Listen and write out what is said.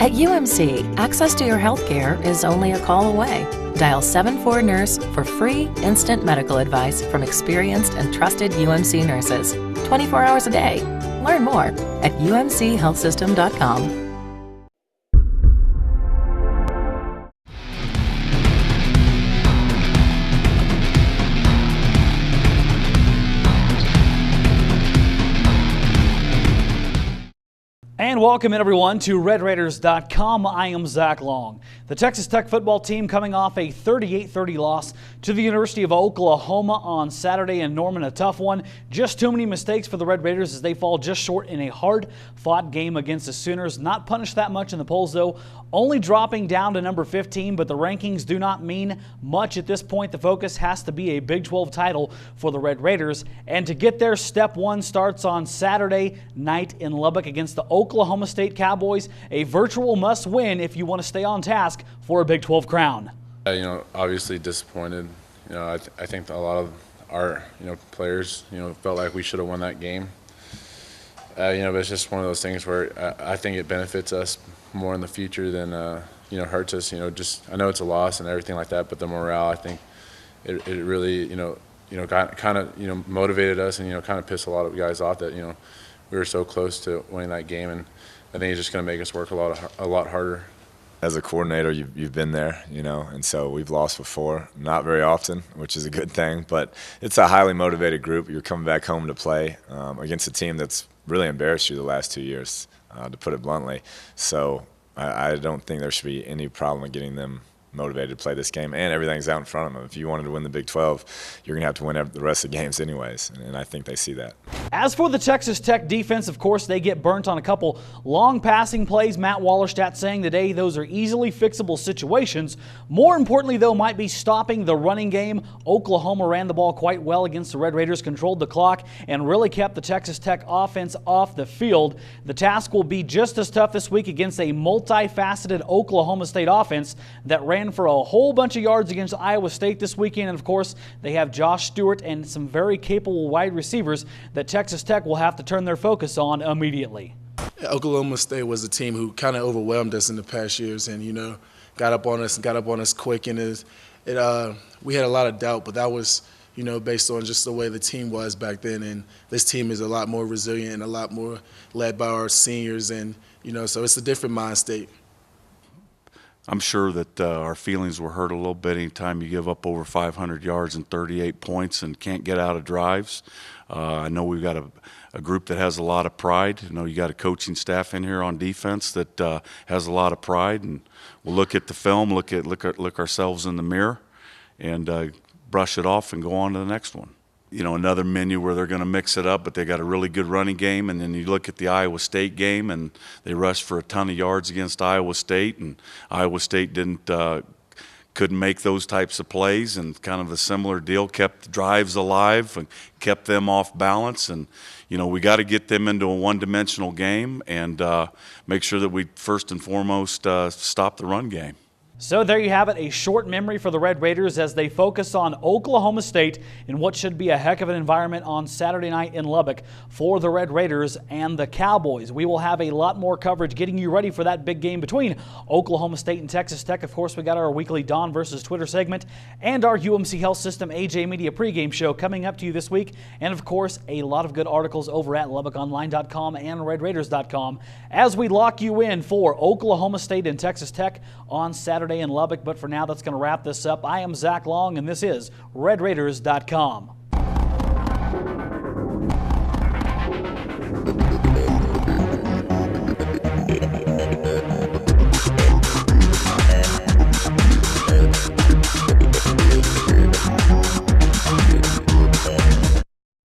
At UMC, access to your health care is only a call away. Dial 74-NURSE for free, instant medical advice from experienced and trusted UMC nurses, 24 hours a day. Learn more at umchealthsystem.com. And welcome in everyone to RedRaiders.com. I am Zach Long. The Texas Tech football team coming off a 38-30 loss to the University of Oklahoma on Saturday in Norman. A tough one. Just too many mistakes for the Red Raiders as they fall just short in a hard-fought game against the Sooners. Not punished that much in the polls though. Only dropping down to number 15, but the rankings do not mean much at this point. The focus has to be a Big 12 title for the Red Raiders. And to get there, step one starts on Saturday night in Lubbock against the Oklahoma State Cowboys, a virtual must-win if you want to stay on task for a Big 12 crown. Obviously disappointed. I think a lot of our, players, felt like we should have won that game. But it's just one of those things where I think it benefits us more in the future than, hurts us. I know it's a loss and everything like that, but the morale, I think it really, kind of, motivated us and, kind of pissed a lot of guys off that, we were so close to winning that game, and I think it's just going to make us work a lot harder. As a coordinator, you've been there, and so we've lost before, not very often, which is a good thing, but it's a highly motivated group. You're coming back home to play against a team that's really embarrassed you the last 2 years, to put it bluntly. So I don't think there should be any problem with getting them motivated to play this game, and everything's out in front of them. If you wanted to win the Big 12, you're going to have to win the rest of the games anyways, and I think they see that. As for the Texas Tech defense, of course, they get burnt on a couple long passing plays. Matt Wallerstadt saying today those are easily fixable situations. More importantly, though, might be stopping the running game. Oklahoma ran the ball quite well against the Red Raiders, controlled the clock, and really kept the Texas Tech offense off the field. The task will be just as tough this week against a multifaceted Oklahoma State offense that ran for a whole bunch of yards against Iowa State this weekend. And of course, they have Josh Stewart and some very capable wide receivers that Texas Tech will have to turn their focus on immediately. Oklahoma State was a team who kind of overwhelmed us in the past years and, got up on us quick. And we had a lot of doubt, but that was, based on just the way the team was back then. And this team is a lot more resilient and a lot more led by our seniors. And, so it's a different mind state. I'm sure that our feelings were hurt a little bit anytime you give up over 500 yards and 38 points and can't get out of drives. I know we've got a group that has a lot of pride. You got a coaching staff in here on defense that has a lot of pride, and we'll look at the film, look ourselves in the mirror, and brush it off and go on to the next one. Another menu where they're going to mix it up, but they got a really good running game. And then you look at the Iowa State game, and they rushed for a ton of yards against Iowa State, and Iowa State couldn't make those types of plays, and kind of a similar deal, kept drives alive and kept them off balance. And we got to get them into a one-dimensional game and make sure that we first and foremost stop the run game. So there you have it, a short memory for the Red Raiders as they focus on Oklahoma State in what should be a heck of an environment on Saturday night in Lubbock for the Red Raiders and the Cowboys. We will have a lot more coverage getting you ready for that big game between Oklahoma State and Texas Tech. Of course, we got our weekly Don versus Twitter segment and our UMC Health System AJ Media pregame show coming up to you this week. And of course, a lot of good articles over at LubbockOnline.com and RedRaiders.com as we lock you in for Oklahoma State and Texas Tech on Saturday in Lubbock. But for now, that's going to wrap this up. I am Zach Long, and this is RedRaiders.com.